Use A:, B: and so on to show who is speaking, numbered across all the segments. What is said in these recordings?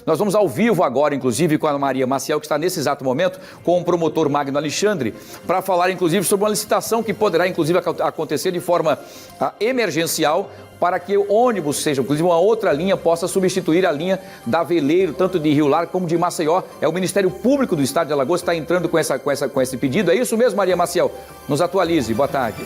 A: Nós vamos ao vivo agora, inclusive, com a Maria Maciel, que está nesse exato momento, com o promotor Magno Alexandre, para falar, inclusive, sobre uma licitação que poderá, inclusive, acontecer de forma emergencial, para que o ônibus seja, inclusive, uma outra linha possa substituir a linha da Veleiro, tanto de Rio Largo como de Maceió. É o Ministério Público do Estado de Alagoas que está entrando com esse pedido. É isso mesmo, Maria Maciel? Nos atualize. Boa tarde.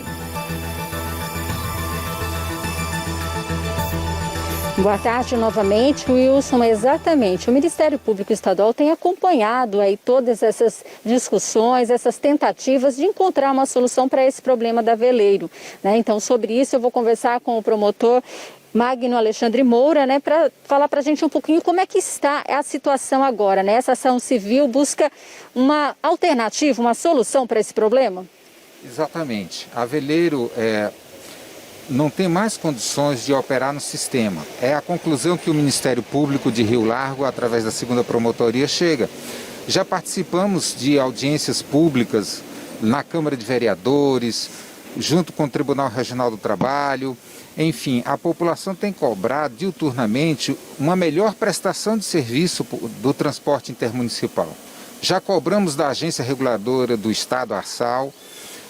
B: Boa tarde novamente, Wilson. Exatamente, o Ministério Público Estadual tem acompanhado aí todas essas discussões, essas tentativas de encontrar uma solução para esse problema da Veleiro, né? Então, sobre isso eu vou conversar com o promotor Magno Alexandre Moura, né, para falar para a gente um pouquinho como é que está a situação agora, né? Essa ação civil busca uma alternativa, uma solução para esse problema?
C: Exatamente. A Veleiro não tem mais condições de operar no sistema. É a conclusão que o Ministério Público de Rio Largo, através da 2ª Promotoria, chega. Já participamos de audiências públicas na Câmara de Vereadores, junto com o Tribunal Regional do Trabalho. Enfim, a população tem cobrado diuturnamente uma melhor prestação de serviço do transporte intermunicipal. Já cobramos da Agência Reguladora do Estado, ARSAL,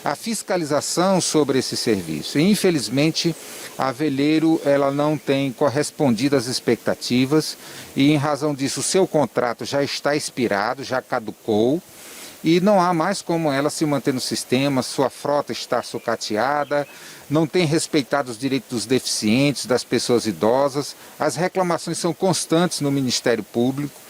C: a fiscalização sobre esse serviço. E, infelizmente, a Veleiro ela não tem correspondido às expectativas e, em razão disso, o seu contrato já está expirado, já caducou e não há mais como ela se manter no sistema, sua frota está sucateada, não tem respeitado os direitos dos deficientes, das pessoas idosas, as reclamações são constantes no Ministério Público.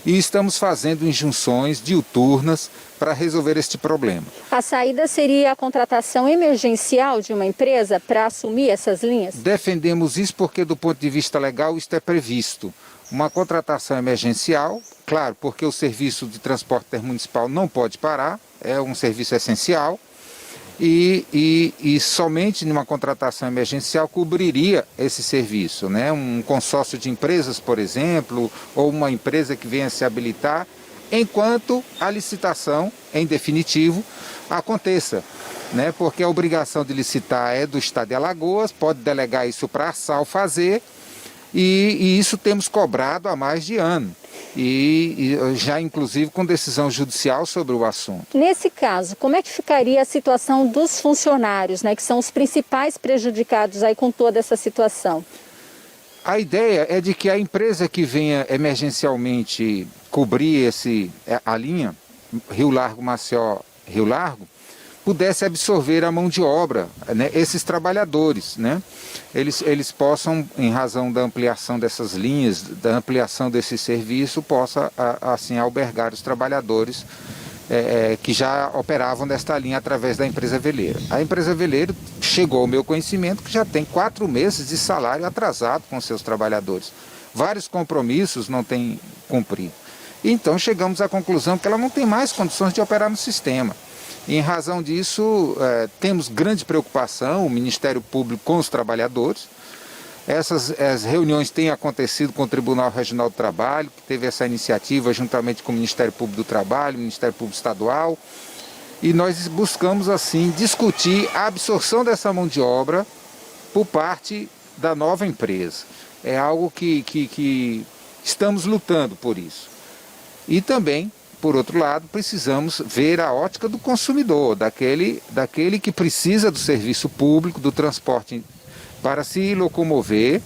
C: E estamos fazendo injunções diuturnas para resolver este problema.
B: A saída seria a contratação emergencial de uma empresa para assumir essas linhas?
C: Defendemos isso porque, do ponto de vista legal, isto é previsto. Uma contratação emergencial, claro, porque o serviço de transporte intermunicipal não pode parar, é um serviço essencial. E somente numa contratação emergencial cobriria esse serviço, né? Um consórcio de empresas, por exemplo, ou uma empresa que venha se habilitar, enquanto a licitação, em definitivo, aconteça, né? Porque a obrigação de licitar é do Estado de Alagoas, pode delegar isso para a ARSAL fazer, e isso temos cobrado há mais de ano. E já inclusive com decisão judicial sobre o assunto.
B: Nesse caso, como é que ficaria a situação dos funcionários, né, que são os principais prejudicados aí com toda essa situação?
C: A ideia é de que a empresa que venha emergencialmente cobrir a linha Rio Largo, Maceió, Rio Largo, pudesse absorver a mão de obra, né, esses trabalhadores, né? Eles possam, em razão da ampliação dessas linhas, da ampliação desse serviço, possa assim albergar os trabalhadores que já operavam desta linha através da empresa Veleiro. A empresa Veleiro chegou ao meu conhecimento que já tem 4 meses de salário atrasado com seus trabalhadores. Vários compromissos não tem cumprido. Então chegamos à conclusão que ela não tem mais condições de operar no sistema. Em razão disso, temos grande preocupação, o Ministério Público com os trabalhadores. As reuniões têm acontecido com o Tribunal Regional do Trabalho, que teve essa iniciativa juntamente com o Ministério Público do Trabalho, o Ministério Público Estadual. E nós buscamos, assim, discutir a absorção dessa mão de obra por parte da nova empresa. É algo que estamos lutando por isso. E também, por outro lado, precisamos ver a ótica do consumidor, daquele que precisa do serviço público, do transporte para se locomover,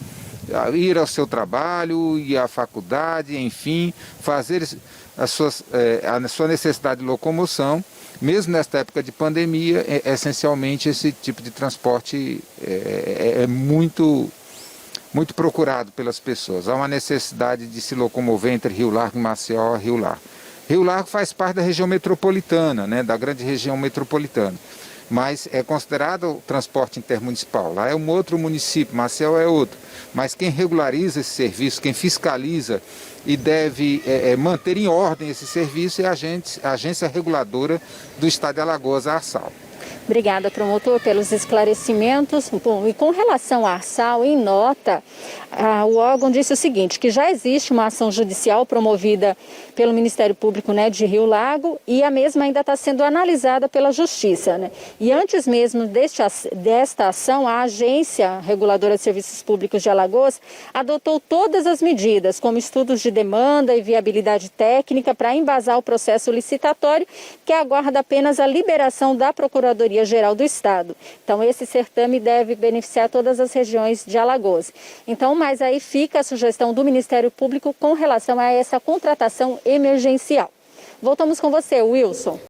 C: ir ao seu trabalho, ir à faculdade, enfim, fazer a sua necessidade de locomoção. Mesmo nesta época de pandemia, essencialmente esse tipo de transporte é muito procurado pelas pessoas. Há uma necessidade de se locomover entre Rio Largo e Maceió, Rio Largo. Rio Largo faz parte da região metropolitana, né, da grande região metropolitana, mas é considerado o transporte intermunicipal. Lá é um outro município, Maceió é outro. Mas quem regulariza esse serviço, quem fiscaliza e deve manter em ordem esse serviço é a Agência Reguladora do Estado de Alagoas, a ARSAL.
B: Obrigada, promotor, pelos esclarecimentos. Bom, e com relação à Arsal, em nota, o órgão disse o seguinte, que já existe uma ação judicial promovida pelo Ministério Público, né, de Rio Lago, e a mesma ainda está sendo analisada pela Justiça, né? E antes mesmo desta ação, a Agência Reguladora de Serviços Públicos de Alagoas adotou todas as medidas, como estudos de demanda e viabilidade técnica, para embasar o processo licitatório, que aguarda apenas a liberação da Procuradoria-Geral do Estado. Então, esse certame deve beneficiar todas as regiões de Alagoas. Então, mas aí fica a sugestão do Ministério Público com relação a essa contratação emergencial. Voltamos com você, Wilson.